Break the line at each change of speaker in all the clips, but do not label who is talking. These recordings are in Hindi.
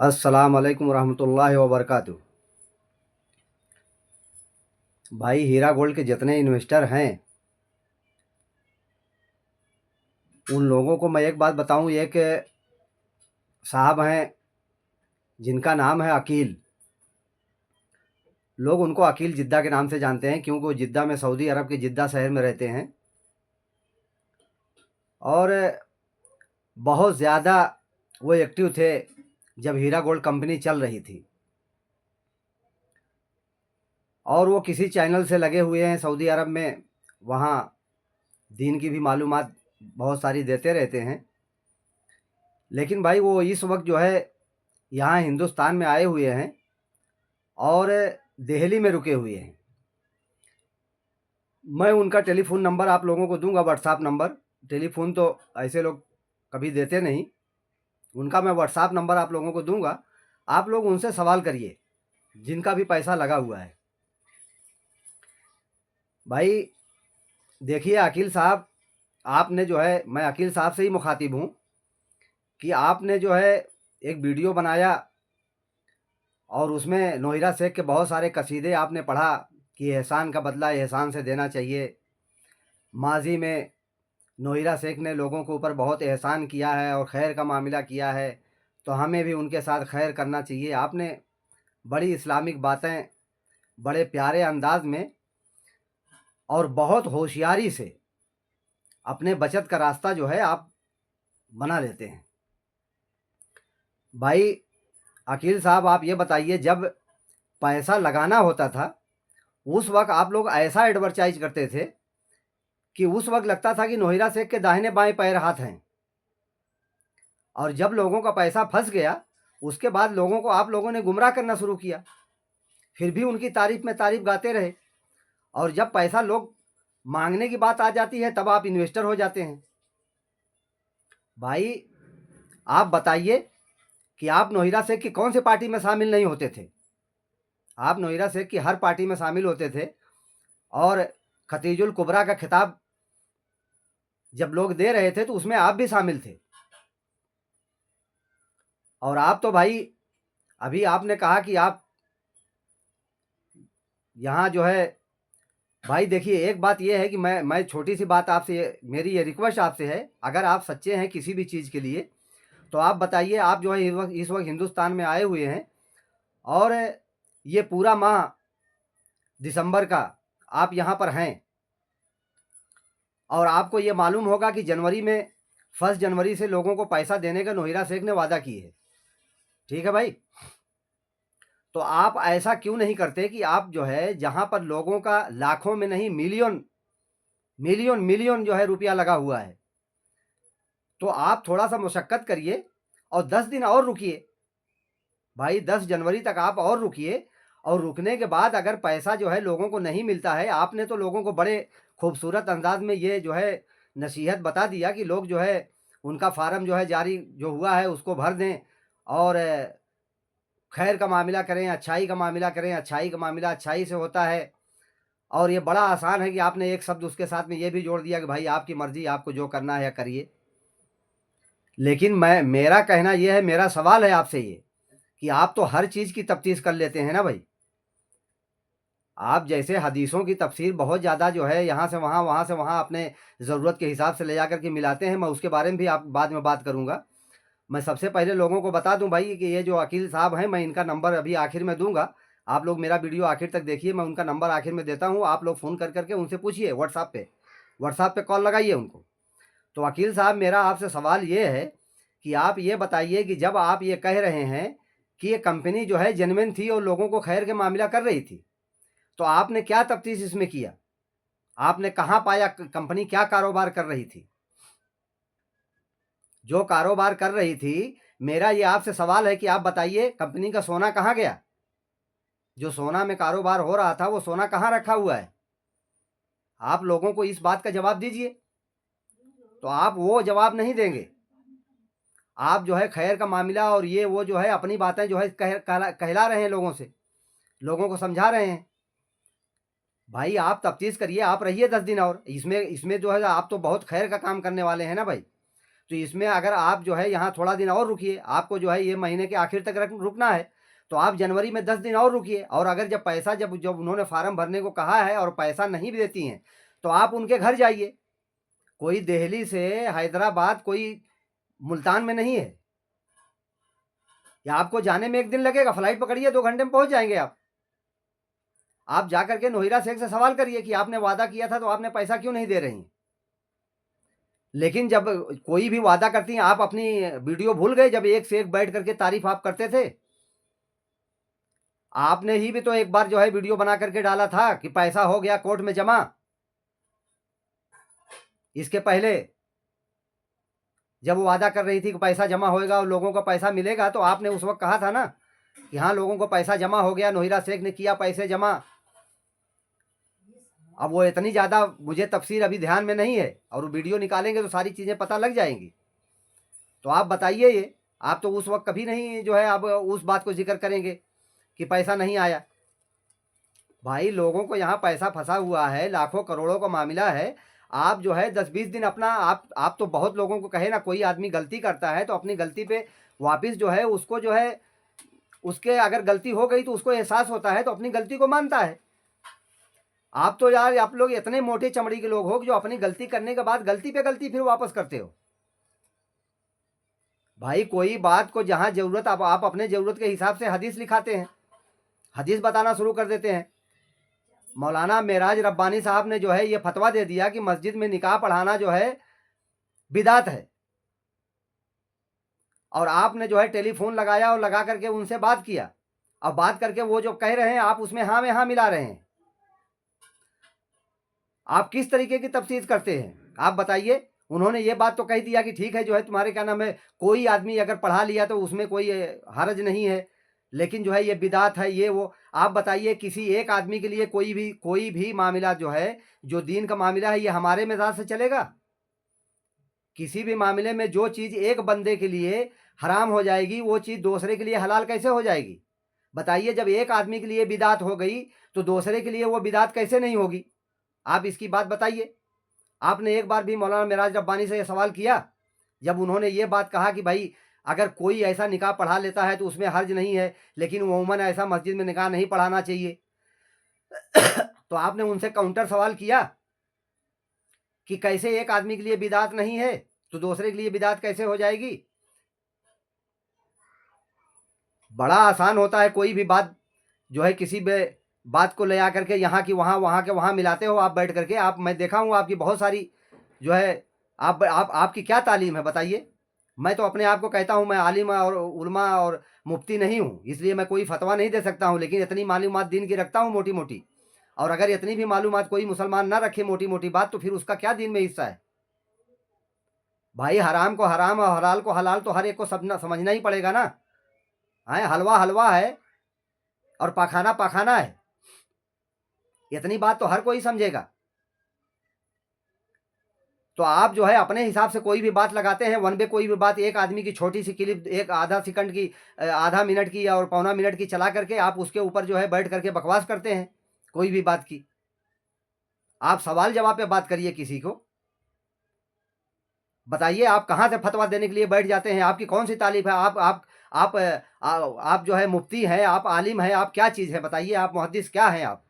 अस्सलाम वालेकुम रहमतुल्लाहि व बरकातुहू। भाई हीरा गोल्ड के जितने इन्वेस्टर हैं उन लोगों को मैं एक बात बताऊं। एक साहब हैं जिनका नाम है अकील। लोग उनको अकील जिद्दा के नाम से जानते हैं क्योंकि वो जिद्दा में, सऊदी अरब के जिद्दा शहर में रहते हैं और बहुत ज़्यादा वो एक्टिव थे जब हीरा गोल्ड कंपनी चल रही थी। और वो किसी चैनल से लगे हुए हैं सऊदी अरब में, वहाँ दीन की भी मालूमात बहुत सारी देते रहते हैं। लेकिन भाई वो इस वक्त जो है यहाँ हिंदुस्तान में आए हुए हैं और दिल्ली में रुके हुए हैं। मैं उनका टेलीफ़ोन नंबर आप लोगों को दूंगा, व्हाट्सएप नंबर। टेलीफ़ोन तो ऐसे लोग कभी देते नहीं, उनका मैं व्हाट्सएप नंबर आप लोगों को दूंगा। आप लोग उनसे सवाल करिए जिनका भी पैसा लगा हुआ है। भाई देखिए अकील साहब, आपने जो है, मैं अकील साहब से ही मुखातिब हूँ कि आपने जो है एक वीडियो बनाया और उसमें नोहिरा शेख के बहुत सारे कसीदे आपने पढ़ा कि एहसान का बदला एहसान से देना चाहिए। माजी में नोहिरा शेख ने लोगों के ऊपर बहुत एहसान किया है और खैर का मामला किया है, तो हमें भी उनके साथ खैर करना चाहिए। आपने बड़ी इस्लामिक बातें बड़े प्यारे अंदाज में और बहुत होशियारी से अपने बचत का रास्ता जो है आप बना लेते हैं। भाई अकील साहब, आप ये बताइए, जब पैसा लगाना होता था उस वक्त आप लोग ऐसा एडवर्टाइज करते थे कि उस वक्त लगता था कि नोहिरा शेख के दाहिने बाएं पैर हाथ हैं। और जब लोगों का पैसा फंस गया उसके बाद लोगों को आप लोगों ने गुमराह करना शुरू किया, फिर भी उनकी तारीफ में तारीफ गाते रहे। और जब पैसा लोग मांगने की बात आ जाती है तब आप इन्वेस्टर हो जाते हैं। भाई आप बताइए कि आप नोहिरा शेख की कौन सी पार्टी में शामिल नहीं होते थे? आप नोहिरा शेख की हर पार्टी में शामिल होते थे और खतीजुल कुबरा का खिताब जब लोग दे रहे थे तो उसमें आप भी शामिल थे। और आप तो भाई, अभी आपने कहा कि आप यहाँ जो है, भाई देखिए एक बात ये है कि मैं छोटी सी बात आपसे, मेरी ये रिक्वेस्ट आपसे है, अगर आप सच्चे हैं किसी भी चीज़ के लिए तो आप बताइए। आप जो है इस वक्त हिंदुस्तान में आए हुए हैं और ये पूरा माह दिसंबर का आप यहाँ पर हैं और आपको ये मालूम होगा कि जनवरी में 1 जनवरी से लोगों को पैसा देने का नोहिरा शेख ने वादा की है। ठीक है भाई, तो आप ऐसा क्यों नहीं करते कि आप जो है जहाँ पर लोगों का लाखों में नहीं मिलियन मिलियन मिलियन जो है रुपया लगा हुआ है, तो आप थोड़ा सा मुशक्कत करिए और 10 दिन और रुकिए। भाई 10 जनवरी तक आप और रुकिए और रुकने के बाद अगर पैसा जो है लोगों को नहीं मिलता है, आपने तो लोगों को बड़े खूबसूरत अंदाज में ये जो है नसीहत बता दिया कि लोग जो है उनका फार्म जो है जारी जो हुआ है उसको भर दें और खैर का मामला करें, अच्छाई का मामला करें। अच्छाई का मामला अच्छाई से होता है और ये बड़ा आसान है कि आपने एक शब्द उसके साथ में ये भी जोड़ दिया कि भाई आपकी मर्ज़ी, आपको जो करना है करिए। लेकिन मेरा कहना ये है, मेरा सवाल है आपसे ये कि आप तो हर चीज़ की तफ्तीश कर लेते हैं ना भाई। आप जैसे हदीसों की तफसीर बहुत ज़्यादा जो है यहाँ से वहाँ, वहाँ से वहाँ अपने ज़रूरत के हिसाब से ले जा कर के मिलाते हैं। मैं उसके बारे में भी आप बाद में बात करूँगा। मैं सबसे पहले लोगों को बता दूं भाई कि ये जो अकील साहब हैं, मैं इनका नंबर अभी आखिर में दूंगा। आप लोग मेरा वीडियो आखिर तक देखिए, मैं उनका नंबर आखिर में देता हूं। आप लोग फ़ोन कर करके उनसे पूछिए, व्हाट्सएप पे कॉल लगाइए उनको। तो वकील साहब, मेरा आपसे सवाल ये है कि आप ये बताइए कि जब आप ये कह रहे हैं कि ये कंपनी जो है जेन्युइन थी और लोगों को खैर के मामला कर रही थी, तो आपने क्या तफ्तीश इसमें किया? आपने कहाँ पाया कंपनी क्या कारोबार कर रही थी? जो कारोबार कर रही थी, मेरा ये आपसे सवाल है कि आप बताइए कंपनी का सोना कहाँ गया? जो सोना में कारोबार हो रहा था वो सोना कहाँ रखा हुआ है? आप लोगों को इस बात का जवाब दीजिए। तो आप वो जवाब नहीं देंगे। आप जो है खैर का मामला और ये वो जो है अपनी बातें जो है कहला रहे हैं लोगों से, लोगों को समझा रहे हैं। भाई आप तफ्तीश करिए, आप रहिए 10 दिन और इसमें इसमें जो है आप तो बहुत खैर का काम करने वाले हैं ना भाई। तो इसमें अगर आप जो है यहाँ थोड़ा दिन और रुकिए, आपको जो है ये महीने के आखिर तक रुकना है, तो आप जनवरी में 10 दिन और रुकिए। और अगर जब पैसा जब जब उन्होंने फार्म भरने को कहा है और पैसा नहीं भी देती हैं, तो आप उनके घर जाइए। कोई दिल्ली से हैदराबाद, कोई मुल्तान में नहीं है, या आपको जाने में 1 दिन लगेगा, फ्लाइट पकड़िए 2 घंटे में पहुंच जाएंगे आप जाकर के नोहिरा शेख से सवाल करिए कि आपने वादा किया था तो आपने पैसा क्यों नहीं दे रही। लेकिन जब कोई भी वादा करती हैं, आप अपनी वीडियो भूल गए जब एक से एक बैठ करके तारीफ आप करते थे। आपने ही भी तो एक बार जो है वीडियो बना करके डाला था कि पैसा हो गया कोर्ट में जमा। इसके पहले जब वो वादा कर रही थी कि पैसा जमा होएगा और लोगों को पैसा मिलेगा, तो आपने उस वक्त कहा था ना कि हाँ लोगों को पैसा जमा हो गया, नोहिरा शेख ने किया पैसे जमा। अब वो इतनी ज़्यादा मुझे तफसीर अभी ध्यान में नहीं है, और वीडियो निकालेंगे तो सारी चीज़ें पता लग जाएंगी। तो आप बताइए, ये आप तो उस वक्त कभी नहीं जो है अब उस बात को जिक्र करेंगे कि पैसा नहीं आया। भाई लोगों को यहाँ पैसा फंसा हुआ है, लाखों करोड़ों का मामला है। आप जो है 10-20 दिन अपना आप तो बहुत लोगों को कहे ना, कोई आदमी गलती करता है तो अपनी गलती पे वापस जो है उसको जो है उसके अगर गलती हो गई तो उसको एहसास होता है तो अपनी गलती को मानता है। आप तो यार आप लोग इतने मोटे चमड़ी के लोग हो जो अपनी गलती करने के बाद गलती पे गलती फिर वापस करते हो। भाई कोई बात को जहाँ ज़रूरत आप अपने ज़रूरत के हिसाब से हदीस लिखाते हैं, हदीस बताना शुरू कर देते हैं। मौलाना मेराज रब्बानी साहब ने जो है ये फतवा दे दिया कि मस्जिद में निकाह पढ़ाना जो है बिदात है, और आपने जो है टेलीफोन लगाया और लगा करके उनसे बात किया। अब बात करके वो जो कह रहे हैं आप उसमें हाँ में हाँ मिला रहे हैं। आप किस तरीके की तफसीर करते हैं आप बताइए। उन्होंने ये बात तो कह दिया कि ठीक है जो है तुम्हारे क्या नाम है, कोई आदमी अगर पढ़ा लिया तो उसमें कोई हरज नहीं है, लेकिन जो है ये बिदात है ये वो। आप बताइए किसी एक आदमी के लिए कोई भी मामला जो है, जो दीन का मामला है, ये हमारे मिजाज से चलेगा। किसी भी मामले में जो चीज़ एक बंदे के लिए हराम हो जाएगी वो चीज़ दूसरे के लिए हलाल कैसे हो जाएगी। बताइए जब एक आदमी के लिए बिदात हो गई तो दूसरे के लिए वो बिदात कैसे नहीं होगी। आप इसकी बात बताइए। आपने एक बार भी मौलाना मेराज रब्बानी से ये सवाल किया जब उन्होंने ये बात कहा कि भाई अगर कोई ऐसा निकाह पढ़ा लेता है तो उसमें हर्ज नहीं है, लेकिन उमूमन ऐसा मस्जिद में निकाह नहीं पढ़ाना चाहिए। तो आपने उनसे काउंटर सवाल किया कि कैसे एक आदमी के लिए बिदात नहीं है तो दूसरे के लिए बिदात कैसे हो जाएगी। बड़ा आसान होता है, कोई भी बात जो है किसी बात को ले आकर के यहाँ की वहाँ, वहाँ के वहाँ मिलाते हो आप बैठ करके। आप मैं देखा हूँ आपकी बहुत सारी जो है आपकी क्या तालीम है बताइए। मैं तो अपने आप को कहता हूँ मैं आलिम और उलमा और मुफ्ती नहीं हूँ, इसलिए मैं कोई फतवा नहीं दे सकता हूँ, लेकिन इतनी मालूमात दीन की रखता हूँ मोटी मोटी। और अगर इतनी भी मालूमात कोई मुसलमान ना रखे मोटी मोटी बात, तो फिर उसका क्या दीन में हिस्सा है। भाई हराम को हराम और हलाल को हलाल तो हर एक को समझना ही पड़ेगा ना। है हलवा हलवा है और पाखाना पाखाना है, इतनी बात तो हर कोई समझेगा। तो आप जो है अपने हिसाब से कोई भी बात लगाते हैं वन पे, कोई भी बात एक आदमी की छोटी सी क्लिप एक आधा सेकंड की, आधा मिनट की और पौना मिनट की चला करके आप उसके ऊपर जो है बैठ करके बकवास करते हैं कोई भी बात की। आप सवाल जवाब पे बात करिए। किसी को बताइए आप कहाँ से फतवा देने के लिए बैठ जाते हैं, आपकी कौन सी तालीफ है। आप जो है मुफ्ती हैं, आप आलिम हैं, आप क्या चीज़ है बताइए, आप मुहद्दिस क्या हैं आप।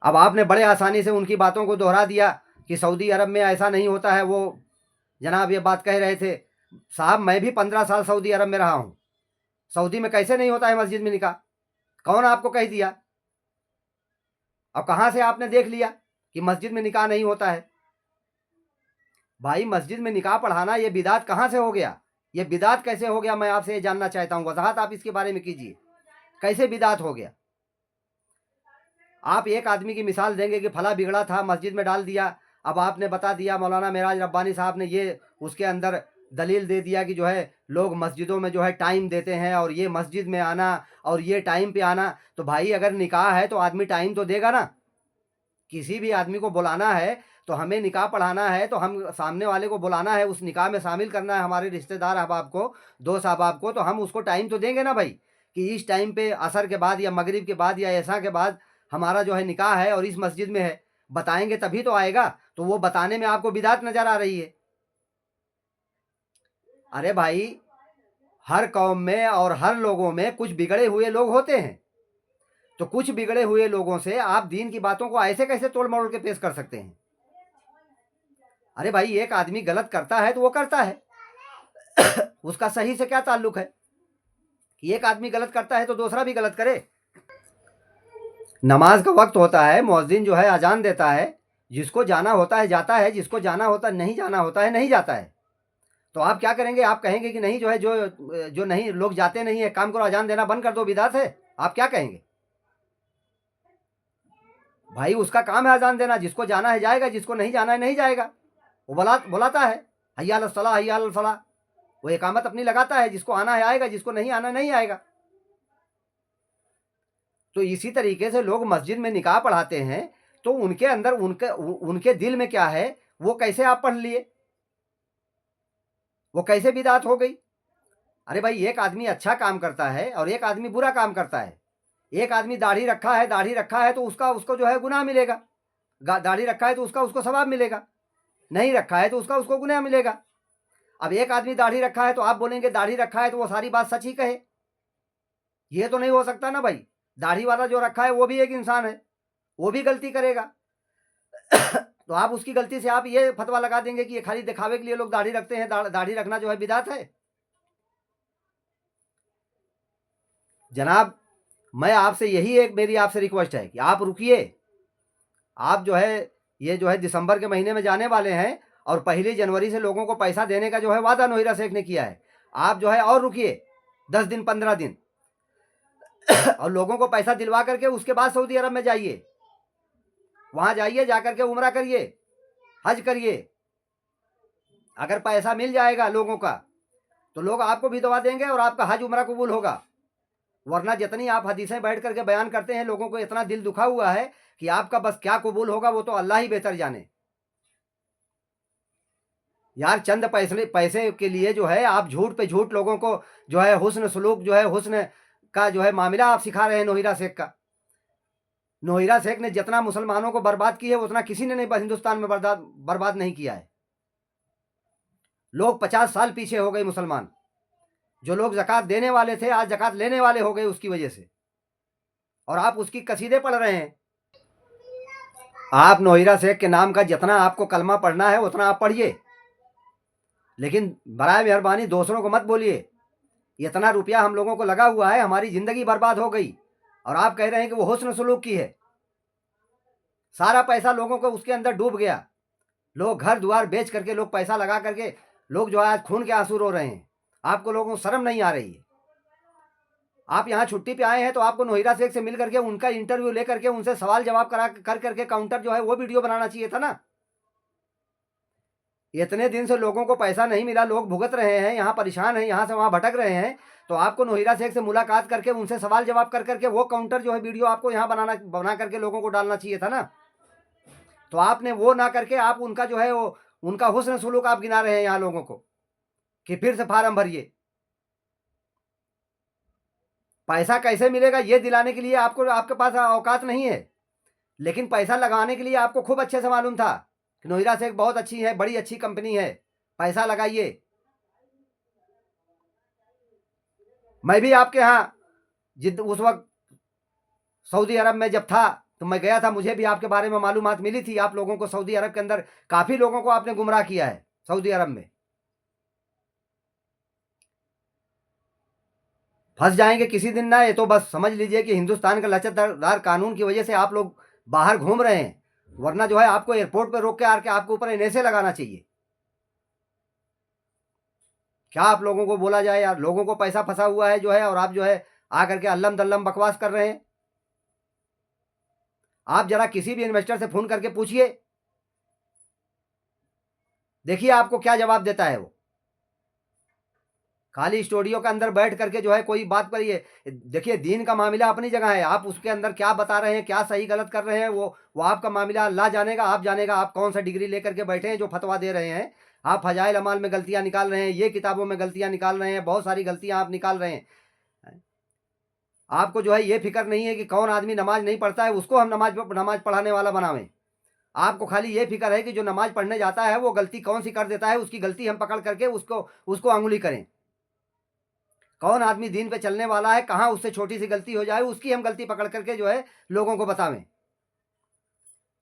अब आपने बड़े आसानी से उनकी बातों को दोहरा दिया कि सऊदी अरब में ऐसा नहीं होता है। वो जनाब ये बात कह रहे थे, साहब मैं भी 15 साल सऊदी अरब में रहा हूँ, सऊदी में कैसे नहीं होता है मस्जिद में निकाह, कौन आपको कह दिया। अब कहाँ से आपने देख लिया कि मस्जिद में निकाह नहीं होता है। भाई मस्जिद में निकाह पढ़ाना ये बिदात कहाँ से हो गया, ये बिदात कैसे हो गया, मैं आपसे ये जानना चाहता हूँ। वजाहत आप इसके बारे में कीजिए, कैसे बिदात हो गया। आप एक आदमी की मिसाल देंगे कि फला बिगड़ा था मस्जिद में डाल दिया। अब आपने बता दिया, मौलाना मेराज रब्बानी साहब ने ये उसके अंदर दलील दे दिया कि जो है लोग मस्जिदों में जो है टाइम देते हैं और ये मस्जिद में आना और ये टाइम पे आना। तो भाई अगर निकाह है तो आदमी टाइम तो देगा ना। किसी भी आदमी को बुलाना है तो हमें निकाह पढ़ाना है तो हम सामने वाले को बुलाना है, उस निकाह में शामिल करना है हमारे रिश्तेदार अहबाब को, दोस्त अहबाब को, तो हम उसको टाइम तो देंगे ना भाई कि इस टाइम पे असर के बाद या मगरिब के बाद या ऐसा के बाद हमारा जो है निकाह है और इस मस्जिद में है। बताएंगे तभी तो आएगा। तो वो बताने में आपको बिदात नजर आ रही है। अरे भाई, हर कौम में और हर लोगों में कुछ बिगड़े हुए लोग होते हैं। तो कुछ बिगड़े हुए लोगों से आप दीन की बातों को ऐसे कैसे तोड़ मरोड़ के पेश कर सकते हैं? अरे भाई, एक आदमी गलत करता है तो वो करता है, उसका सही से क्या ताल्लुक है कि एक आदमी गलत करता है तो दूसरा भी गलत करे? नमाज का वक्त होता है, मुअज्जिन जो है अजान देता है, जिसको जाना होता है जाता है, जिसको जाना होता नहीं जाना होता है नहीं जाता है। तो आप क्या करेंगे? आप कहेंगे कि नहीं, जो है जो नहीं, लोग जाते नहीं है, काम करो, अजान देना बंद कर दो, बिदात है? आप क्या कहेंगे? भाई, उसका काम है अजान देना, जिसको जाना है जाएगा, जिसको नहीं जाना है नहीं जाएगा। वो बुलाता है, हय्या अलस सलाह हय्या अलल फलाह, वो इकामत अपनी लगाता है, जिसको आना है आएगा, जिसको नहीं आना नहीं आएगा। तो इसी तरीके से लोग मस्जिद में निकाह पढ़ाते हैं, तो उनके अंदर उनके दिल में क्या है, वो कैसे आप पढ़ लिए? वो कैसे बिदात हो गई? अरे भाई, एक आदमी अच्छा काम करता है और एक आदमी बुरा काम करता है। एक आदमी दाढ़ी रखा है तो उसको जो है गुनाह मिलेगा, दाढ़ी रखा है तो उसको सवाब मिलेगा, नहीं रखा है तो उसको गुनाह मिलेगा। अब एक आदमी दाढ़ी रखा है तो आप बोलेंगे दाढ़ी रखा है तो वो सारी बात सच ही कहे? ये तो नहीं हो सकता ना भाई। दाढ़ी वाला जो रखा है वो भी एक इंसान है, वो भी गलती करेगा। तो आप उसकी गलती से आप ये फतवा लगा देंगे कि ये खाली दिखावे के लिए लोग दाढ़ी रखते हैं, दाढ़ी रखना जो है बिदात है? जनाब, मैं आपसे मेरी आपसे रिक्वेस्ट है कि आप रुकिए। आप जो है, ये जो है दिसंबर के महीने में जाने वाले हैं और 1 जनवरी से लोगों को पैसा देने का जो है वादा नोहिरा शेख ने किया है। आप जो है और रुकिए 10 दिन 15 दिन और लोगों को पैसा दिलवा करके उसके बाद सऊदी अरब में जाइए, वहां जाइए, जाकर के उम्रा करिए, हज करिए। अगर पैसा मिल जाएगा लोगों का तो लोग आपको भी दुआ देंगे और आपका हज उम्रा कबूल होगा। वरना जितनी आप हदीसें बैठ करके बयान करते हैं, लोगों को इतना दिल दुखा हुआ है कि आपका बस क्या कबूल होगा वो तो अल्लाह ही बेहतर जाने। यार, चंद पैसे के लिए जो है आप झूठ पे झूठ लोगों को जो है हुस्न सलूक, जो है हुस्न का जो है मामला आप सिखा रहे हैं नोहिरा शेख का। नोहिरा शेख ने जितना मुसलमानों को बर्बाद की है उतना किसी ने नहीं हिंदुस्तान में बर्बाद नहीं किया है। लोग 50 साल पीछे हो गए मुसलमान। जो लोग ज़कात देने वाले थे आज ज़कात लेने वाले हो गए उसकी वजह से, और आप उसकी कसीदे पढ़ रहे हैं। आप नोहिरा शेख के नाम का जितना आपको कलमा पढ़ना है उतना आप पढ़िए, लेकिन बराए मेहरबानी दूसरों को मत बोलिए इतना रुपया हम लोगों को लगा हुआ है, हमारी ज़िंदगी बर्बाद हो गई, और आप कह रहे हैं कि वो हुस्न सलूक की है। सारा पैसा लोगों को उसके अंदर डूब गया। लोग घर द्वार बेच करके, लोग पैसा लगा करके, लोग जो है आज खून के आंसू रो रहे हैं। आपको लोगों को शर्म नहीं आ रही है? आप यहाँ छुट्टी पे आए हैं तो आपको नोहिरा शेख से मिल करके उनका इंटरव्यू लेकर के उनसे सवाल जवाब कर करके काउंटर जो है वो वीडियो बनाना चाहिए था ना। इतने दिन से लोगों को पैसा नहीं मिला, लोग भुगत रहे हैं, यहाँ परेशान हैं, यहाँ से वहाँ भटक रहे हैं, तो आपको नोहिरा शेख से मुलाकात करके उनसे सवाल जवाब कर करके वो काउंटर जो है वीडियो आपको यहाँ बना करके लोगों को डालना चाहिए था ना। तो आपने वो ना करके आप उनका जो है वो उनका हुस्न सलूक आप गिना रहे हैं यहाँ लोगों को कि फिर से फार्म भरिए। पैसा कैसे मिलेगा ये दिलाने के लिए आपको, आपके पास औकात नहीं है, लेकिन पैसा लगाने के लिए आपको खूब अच्छे से मालूम था कि नोहिरा शेख बहुत अच्छी है, बड़ी अच्छी कंपनी है, पैसा लगाइए। मैं भी आपके यहाँ जिद उस वक्त सऊदी अरब में जब था तो मैं गया था, मुझे भी आपके बारे में मालूमात मिली थी। आप लोगों को सऊदी अरब के अंदर काफ़ी लोगों को आपने गुमराह किया है सऊदी अरब में। फंस जाएंगे किसी दिन ना, ये तो बस समझ लीजिए कि हिंदुस्तान का लचकदार कानून की वजह से आप लोग बाहर घूम रहे हैं, वरना जो है आपको एयरपोर्ट पर रोक के आके आपके ऊपर एनएसए लगाना चाहिए। क्या आप लोगों को बोला जाए यार, लोगों को पैसा फंसा हुआ है जो है, और आप जो है आकर के अल्लम दल्लम बकवास कर रहे हैं। आप जरा किसी भी इन्वेस्टर से फोन करके पूछिए, देखिए आपको क्या जवाब देता है वो। खाली स्टूडियो के अंदर बैठ करके जो है कोई बात करिए। देखिए, दीन का मामला अपनी जगह है, आप उसके अंदर क्या बता रहे हैं, क्या सही गलत कर रहे हैं, वो आपका मामला, अल्लाह जानेगा, आप जानेगा आप कौन सा डिग्री लेकर के बैठे हैं जो फतवा दे रहे हैं। आप फजाइल अमाल में गलतियां निकाल रहे हैं, ये किताबों में गलतियां निकाल रहे हैं, बहुत सारी गलतियां आप निकाल रहे हैं। आपको जो है ये फिक्र नहीं है कि कौन आदमी नमाज नहीं पढ़ता है उसको हम नमाज पढ़ाने वाला बनावें। आपको खाली ये फिक्र है कि जो नमाज पढ़ने जाता है वो गलती कौन सी कर देता है, उसकी गलती हम पकड़ करके उसको अंगुली करें। कौन आदमी दीन पे चलने वाला है, कहाँ उससे छोटी सी गलती हो जाए उसकी हम गलती पकड़ करके जो है लोगों को बतावें।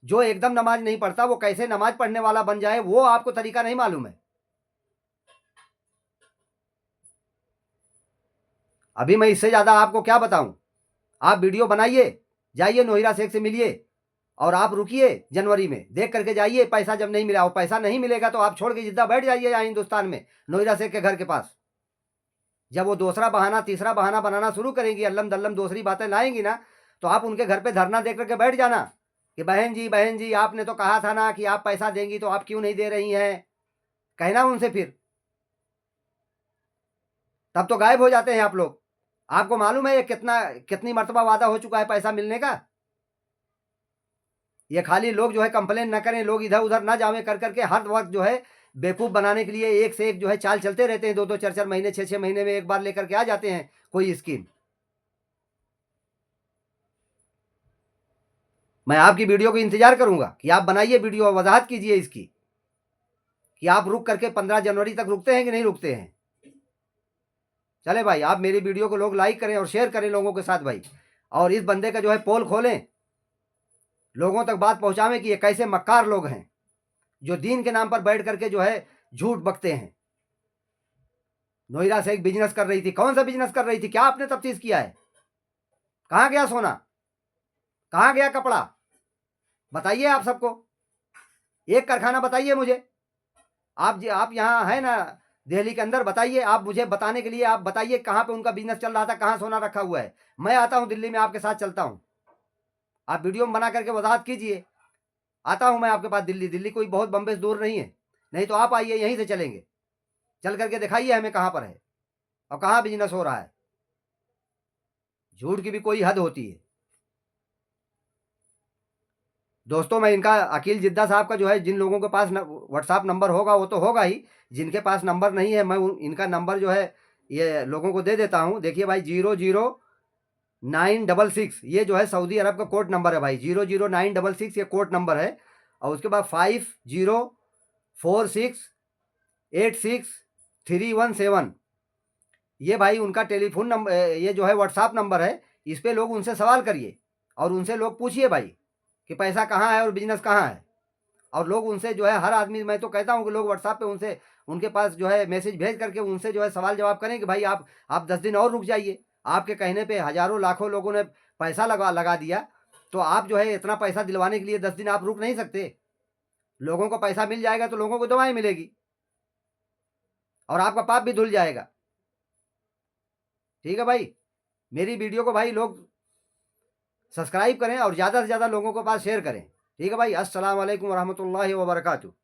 जो एकदम नमाज नहीं पढ़ता वो कैसे नमाज पढ़ने वाला बन जाए, वो आपको तरीका नहीं मालूम है। अभी मैं इससे ज्यादा आपको क्या बताऊं। आप वीडियो बनाइए, जाइए नोहिरा शेख से मिलिए, और आप रुकिए जनवरी में, देख करके जाइए। पैसा जब नहीं मिला, और पैसा नहीं मिलेगा तो आप छोड़ के जिद्दा बैठ जाइए यहाँ हिंदुस्तान में, नोहिरा शेख के घर के पास। जब वो दूसरा बहाना तीसरा बहाना बनाना शुरू करेंगी, अल्लम दल्लम दूसरी बातें लाएंगी ना, तो आप उनके घर पे धरना दे करके बैठ जाना कि बहन जी आपने तो कहा था ना कि आप पैसा देंगी, तो आप क्यों नहीं दे रही हैं, कहना उनसे। फिर तब तो गायब हो जाते हैं आप लोग। आपको मालूम है ये कितनी मर्तबा वादा हो चुका है पैसा मिलने का। ये खाली लोग जो है कंप्लेन ना करें, लोग इधर उधर ना जावे कर करके हर वक्त जो है बेवकूफ़ बनाने के लिए एक से एक जो है चाल चलते रहते हैं। 2-2 4-4 महीने 6-6 महीने में एक बार लेकर के आ जाते हैं कोई स्कीम। मैं आपकी वीडियो को इंतजार करूंगा कि आप बनाइए वीडियो और वजाहत कीजिए इसकी कि आप रुक करके 15 जनवरी तक रुकते हैं कि नहीं रुकते हैं। चले भाई, आप मेरी वीडियो को लोग लाइक करें और शेयर करें लोगों के साथ भाई, और इस बंदे का जो है पोल खोलें, लोगों तक बात पहुंचावें कि ये कैसे मक्कार लोग हैं जो दीन के नाम पर बैठ करके जो है झूठ बकते हैं। नोहिरा शेख बिजनेस कर रही थी, कौन सा बिजनेस कर रही थी, क्या आपने तफ्तीश किया है? कहाँ गया सोना, कहाँ गया कपड़ा, बताइए आप सबको, एक कारखाना बताइए मुझे। आप यहाँ है ना दिल्ली के अंदर, बताइए। आप मुझे बताने के लिए आप बताइए कहाँ पे उनका बिजनेस चल रहा था, कहाँ सोना रखा हुआ है। मैं आता हूँ दिल्ली में, आपके साथ चलता हूँ, आप वीडियो में बना करके वजाहत कीजिए। आता हूँ मैं आपके पास दिल्ली, दिल्ली कोई बहुत बम्बे से दूर नहीं है, नहीं तो आप आइए, यहीं से चलेंगे, चल करके दिखाइए हमें कहाँ पर है और कहाँ बिजनेस हो रहा है। झूठ की भी कोई हद होती है। दोस्तों, मैं इनका अकील जिद्दा साहब का जो है, जिन लोगों के पास व्हाट्सएप नंबर होगा वो तो होगा ही, जिनके पास नंबर नहीं है मैं इनका नंबर जो है ये लोगों को दे देता हूँ। देखिए भाई, 00966 ये जो है सऊदी अरब का कोड नंबर है भाई, 00966 ये कोड नंबर है। और उसके बाद 5046863117 ये भाई उनका टेलीफोन नंबर, ये जो है व्हाट्सएप नंबर है। इस पर लोग उनसे सवाल करिए और उनसे लोग पूछिए भाई कि पैसा कहाँ है और बिजनेस कहाँ है। और लोग उनसे जो है, हर आदमी, मैं तो कहता हूँ कि लोग व्हाट्सएप पे उनसे, उनके पास जो है मैसेज भेज करके उनसे जो है सवाल जवाब करें कि भाई आप 10 दिन और रुक जाइए। आपके कहने पे हज़ारों लाखों लोगों ने पैसा लगा दिया, तो आप जो है इतना पैसा दिलवाने के लिए 10 दिन आप रुक नहीं सकते। लोगों को पैसा मिल जाएगा तो लोगों को दवाएँ मिलेगी और आपका पाप भी धुल जाएगा। ठीक है भाई, मेरी वीडियो को भाई लोग सब्सक्राइब करें और ज़्यादा से ज़्यादा लोगों के पास शेयर करें। ठीक है भाई, अस्सलाम वालेकुम रहमतुल्लाहि व बरकातुहू।